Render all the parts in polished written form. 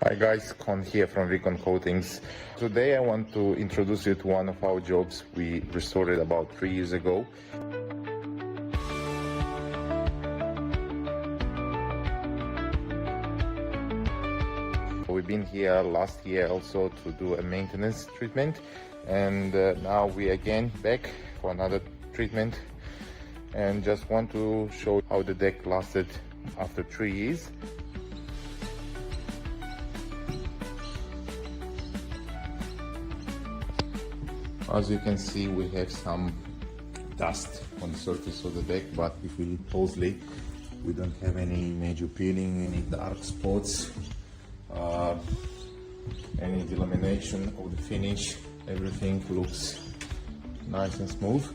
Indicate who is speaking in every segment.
Speaker 1: Hi guys, Con here from Viccon Coatings. Today I want to introduce you to one of our jobs we restored about 3 years ago. We've been here last year also to do a maintenance treatment, and now we again back for another treatment, and just want to show how the deck lasted after 3 years. As you can see, we have some dust on the surface of the deck, but if we look closely, we don't have any major peeling, any dark spots, any delamination of the finish. Everything looks nice and smooth.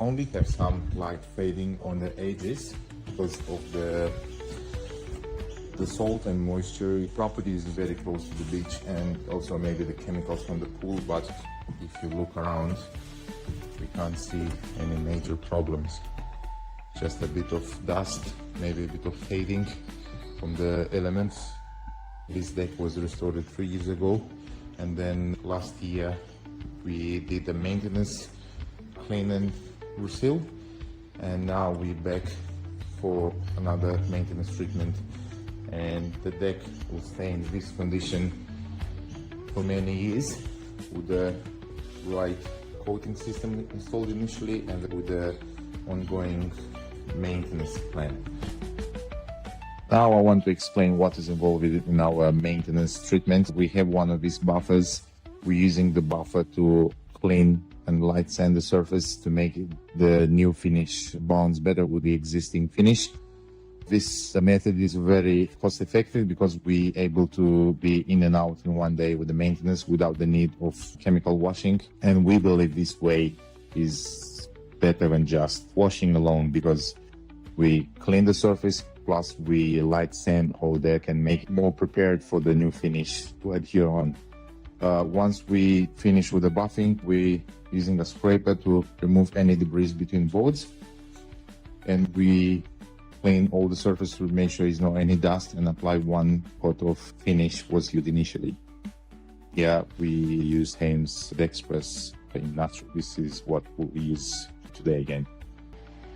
Speaker 1: Only have some light fading on the edges because of the salt and moisture property is very close to the beach, and also maybe the chemicals from the pool, but if you look around, we can't see any major problems. Just a bit of dust, maybe a bit of fading from the elements. This deck was restored 3 years ago, and then last year we did a maintenance, clean and reseal, and now we're back for another maintenance treatment, and the deck will stay in this condition for many years with the right coating system installed initially and with the ongoing maintenance plan. Now I want to explain what is involved in our maintenance treatment. We have one of these buffers. We're using the buffer to clean and light sand the surface to make the new finish bounce better with the existing finish. This method is very cost effective because we're able to be in and out in one day with the maintenance without the need of chemical washing. And we believe this way is better than just washing alone, because we clean the surface plus we light sand over there and make it more prepared for the new finish to adhere on. Once we finish with the buffing, we're using a scraper to remove any debris between boards, and we clean all the surface to make sure there's no any dust and apply one coat of finish was used initially. Yeah, we use Haynes Express Paint Natural. This is what we use today again.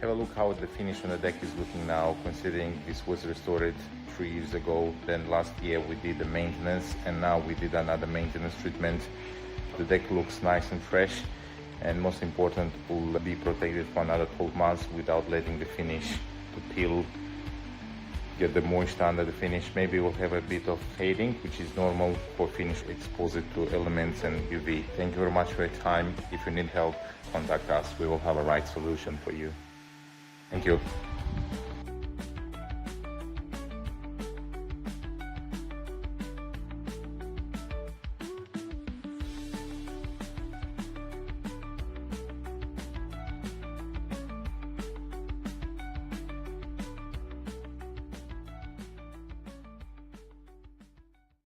Speaker 1: Have a look how the finish on the deck is looking now, considering this was restored 3 years ago. Then last year we did the maintenance, and now we did another maintenance treatment. The deck looks nice and fresh, and most important, will be protected for another 12 months without letting the finish to peel, get the moisture under the finish. Maybe we'll have a bit of fading, which is normal for finish exposed to elements and UV. Thank you very much for your time. If you need help, contact us. We will have a right solution for you. Thank you.